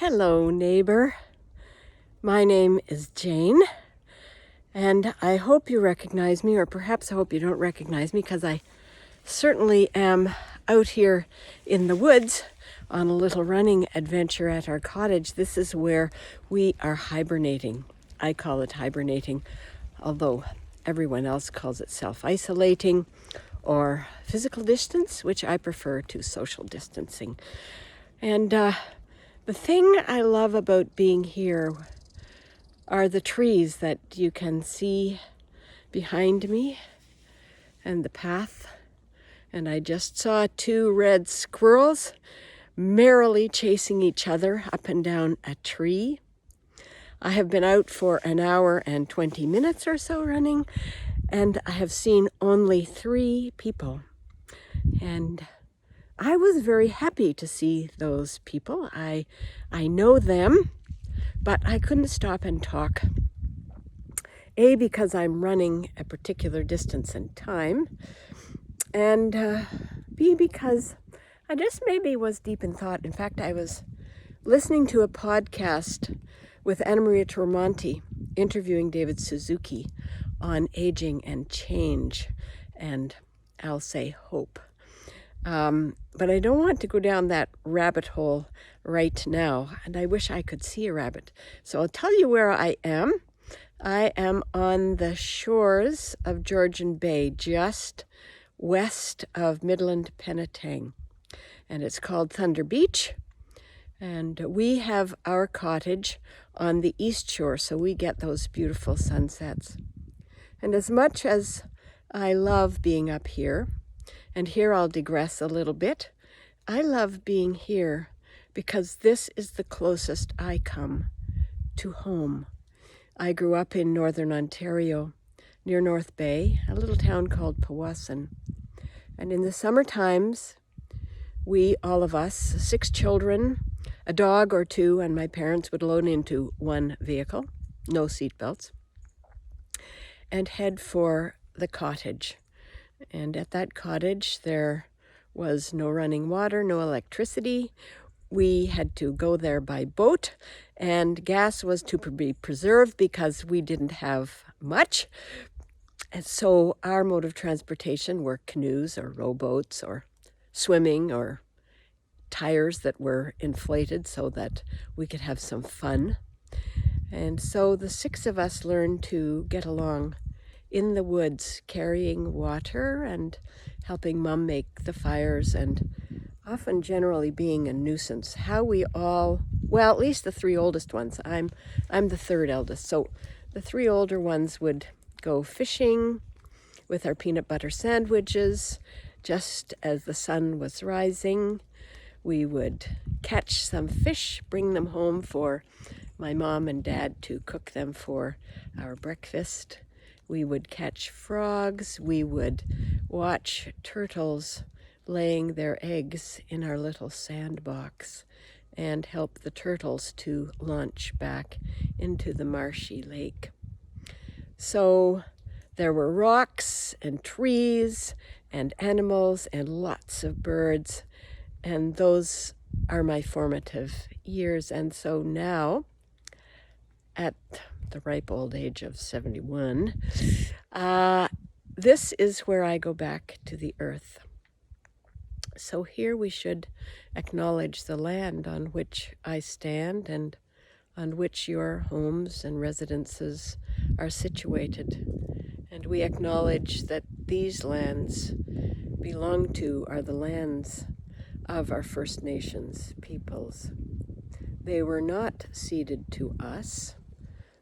Hello, neighbor. My name is Jane, and I hope you recognize me, or perhaps I hope you don't recognize me, because I certainly am out here in the woods on a little running adventure at our cottage. This is where we are hibernating. I call it hibernating, although everyone else calls it self-isolating or physical distance, which I prefer to social distancing. And the thing I love about being here are the trees that you can see behind me and the path. And I just saw two red squirrels merrily chasing each other up and down a tree. I have been out for an hour and 20 minutes or so running, and I have seen only 3 people. And I was very happy to see those people. I know them, but I couldn't stop and talk. A, because I'm running a particular distance and time, and B, because I just maybe was deep in thought. In fact, I was listening to a podcast with Anna Maria Tremonti interviewing David Suzuki on aging and change, and I'll say hope. But I don't want to go down that rabbit hole right now, and I wish I could see a rabbit. So I'll tell you where I am. I am on the shores of Georgian Bay, just west of Midland, Penetang, and it's called Thunder Beach. And we have our cottage on the east shore, so we get those beautiful sunsets. And as much as I love being up here, and here I'll digress a little bit, I love being here because this is the closest I come to home. I grew up in northern Ontario, near North Bay, a little town called Powassan. And in the summer times, we, all of us, 6 children, a dog or 2, and my parents would load into one vehicle, no seatbelts, and head for the cottage. And at that cottage, there was no running water, no electricity. We had to go there by boat, and gas was to be preserved because we didn't have much. And so our mode of transportation were canoes or rowboats or swimming or tires that were inflated so that we could have some fun. And so the 6 of us learned to get along in the woods, carrying water and helping Mom make the fires, and often generally being a nuisance. How we all, well, at least the 3 oldest ones. I'm the 3rd eldest, so the 3 older ones would go fishing with our peanut butter sandwiches just as the sun was rising. We would catch some fish, bring them home for my mom and dad to cook them for our breakfast. We would catch frogs. We would watch turtles laying their eggs in our little sandbox and help the turtles to launch back into the marshy lake. So there were rocks and trees and animals and lots of birds, and those are my formative years. And so now, at the ripe old age of 71, this is where I go back to the earth. So here we should acknowledge the land on which I stand and on which your homes and residences are situated. And we acknowledge that these lands are the lands of our First Nations peoples. They were not ceded to us.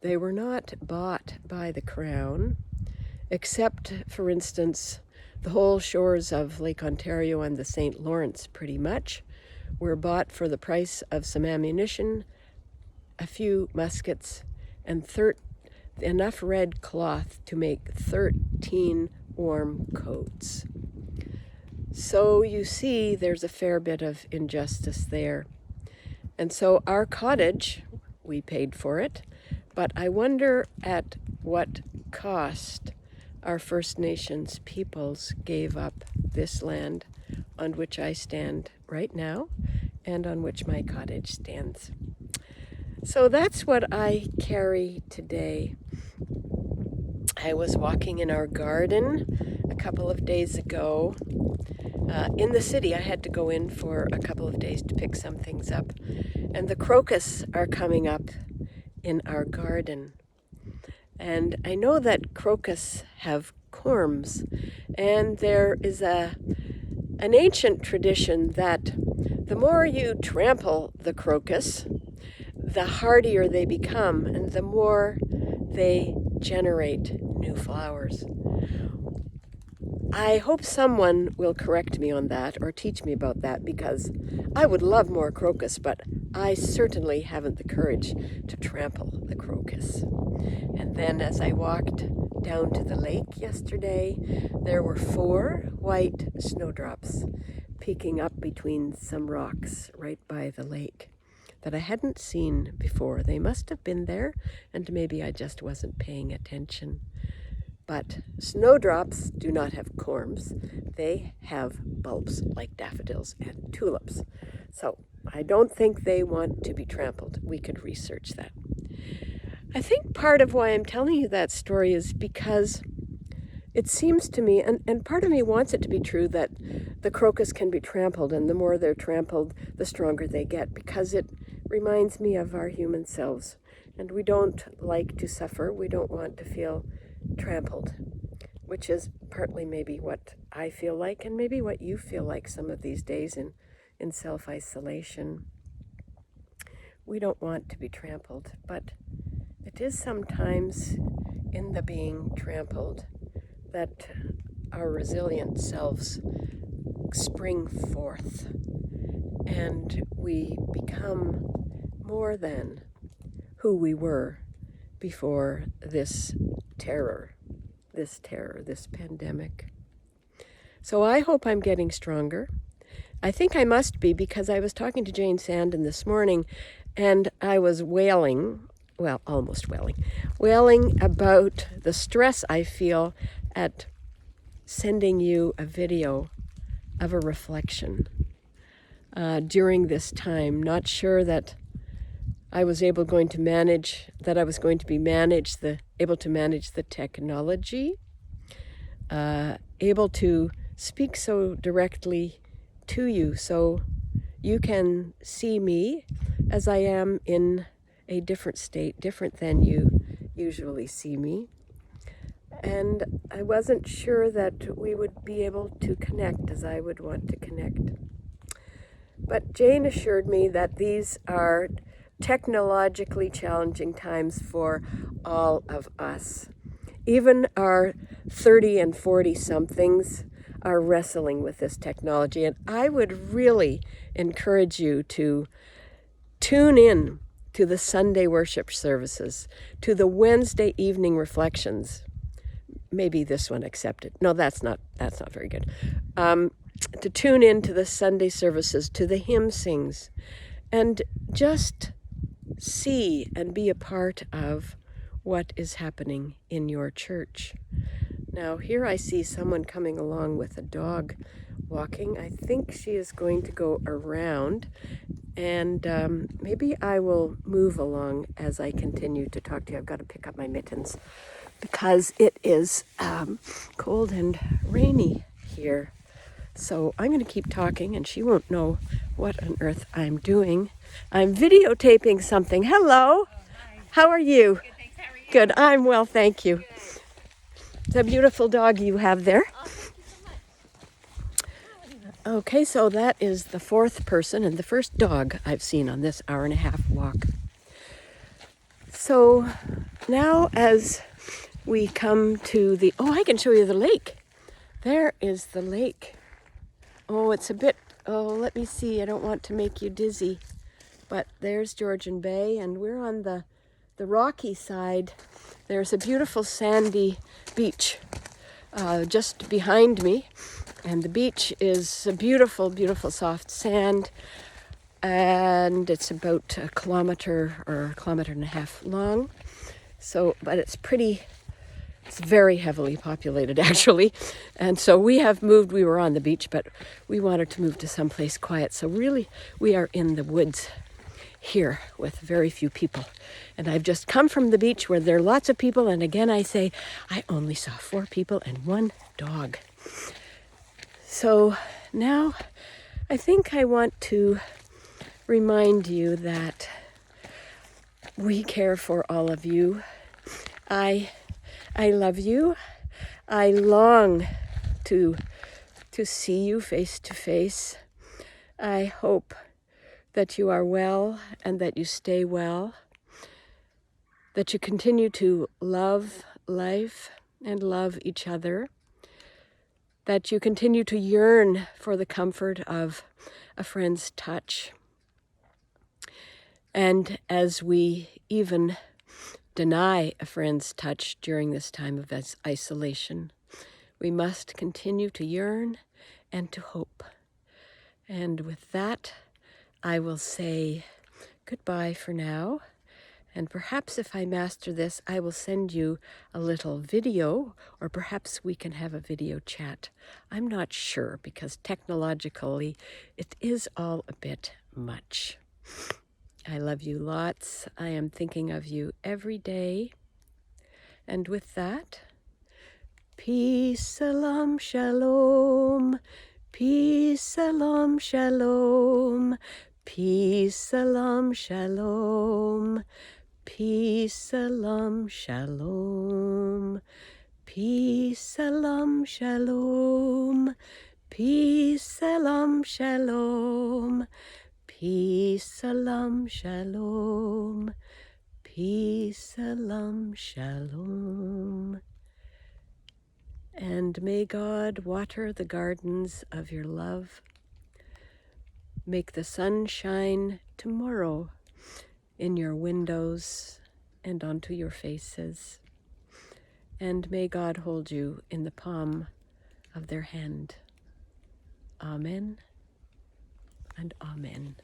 They were not bought by the Crown, except, for instance, the whole shores of Lake Ontario and the St. Lawrence pretty much were bought for the price of some ammunition, a few muskets, and enough red cloth to make 13 warm coats. So you see, there's a fair bit of injustice there. And so our cottage, we paid for it, but I wonder at what cost our First Nations peoples gave up this land on which I stand right now and on which my cottage stands. So that's what I carry today. I was walking in our garden a couple of days ago. In the city, I had to go in for a couple of days to pick some things up. And the crocus are coming up in our garden. And I know that crocus have corms. And there is an ancient tradition that the more you trample the crocus, the hardier they become and the more they generate new flowers. I hope someone will correct me on that or teach me about that, because I would love more crocus, but I certainly haven't the courage to trample the crocus. And then as I walked down to the lake yesterday, there were 4 white snowdrops peeking up between some rocks right by the lake that I hadn't seen before. They must have been there, and maybe I just wasn't paying attention. But snowdrops do not have corms. They have bulbs like daffodils and tulips. So I don't think they want to be trampled. We could research that. I think part of why I'm telling you that story is because it seems to me, and part of me wants it to be true, that the crocus can be trampled, and the more they're trampled, the stronger they get, because it reminds me of our human selves. And we don't like to suffer. We don't want to feel trampled, which is partly maybe what I feel like, and maybe what you feel like some of these days in self-isolation. We don't want to be trampled, but it is sometimes in the being trampled that our resilient selves spring forth, and we become more than who we were before this pandemic. So I hope I'm getting stronger. I think I must be, because I was talking to Jane Sandon this morning, and I was almost wailing about the stress I feel at sending you a video of a reflection during this time. Not sure that I was able to manage the technology, able to speak so directly to you, so you can see me as I am in a different state, different than you usually see me. And I wasn't sure that we would be able to connect as I would want to connect. But Jane assured me that these are technologically challenging times for all of us. Even our 30 and 40 somethings are wrestling with this technology, and I would really encourage you to tune in to the Sunday worship services, to the Wednesday evening reflections. Maybe this one accepted. No, that's not very good. To tune in to the Sunday services, to the hymn sings, and just see and be a part of what is happening in your church. Now, here I see someone coming along with a dog walking. I think she is going to go around, and maybe I will move along as I continue to talk to you. I've got to pick up my mittens because it is cold and rainy here. So I'm going to keep talking, and she won't know what on earth I'm doing. I'm videotaping something. Hello. Oh, hi. How are you? Good, thanks. How are you? Good. I'm well, thank you. Good. It's a beautiful dog you have there. Oh, thank you so much. Okay, so that is the 4th person and the first dog I've seen on this hour-and-a-half walk. So now as we come to I can show you the lake. There is the lake. Let me see. I don't want to make you dizzy. But there's Georgian Bay, and we're on the rocky side. There's a beautiful sandy beach just behind me. And the beach is a beautiful, beautiful soft sand. And it's about a kilometer or a kilometer and a half long. But it's very heavily populated, actually. And so we have moved. We were on the beach, but we wanted to move to someplace quiet. So really, we are in the woods here with very few people. And I've just come from the beach where there are lots of people, and again I say, I only saw 4 people and 1 dog. So now I think I want to remind you that we care for all of you. I love you. I long to see you face to face. I hope that you are well and that you stay well, that you continue to love life and love each other, that you continue to yearn for the comfort of a friend's touch. And as we even deny a friend's touch during this time of isolation, we must continue to yearn and to hope. And with that, I will say goodbye for now. And perhaps if I master this, I will send you a little video, or perhaps we can have a video chat. I'm not sure, because technologically it is all a bit much. I love you lots. I am thinking of you every day. And with that, peace, salam, shalom. Peace, salam, shalom. Peace, salam, shalom. Peace, salam, shalom. Peace, salam, shalom. Peace, salam, shalom. Peace, salam, shalom. Peace, salam, shalom. And may God water the gardens of your love. Make the sun shine tomorrow in your windows and onto your faces. And may God hold you in the palm of their hand. Amen and amen.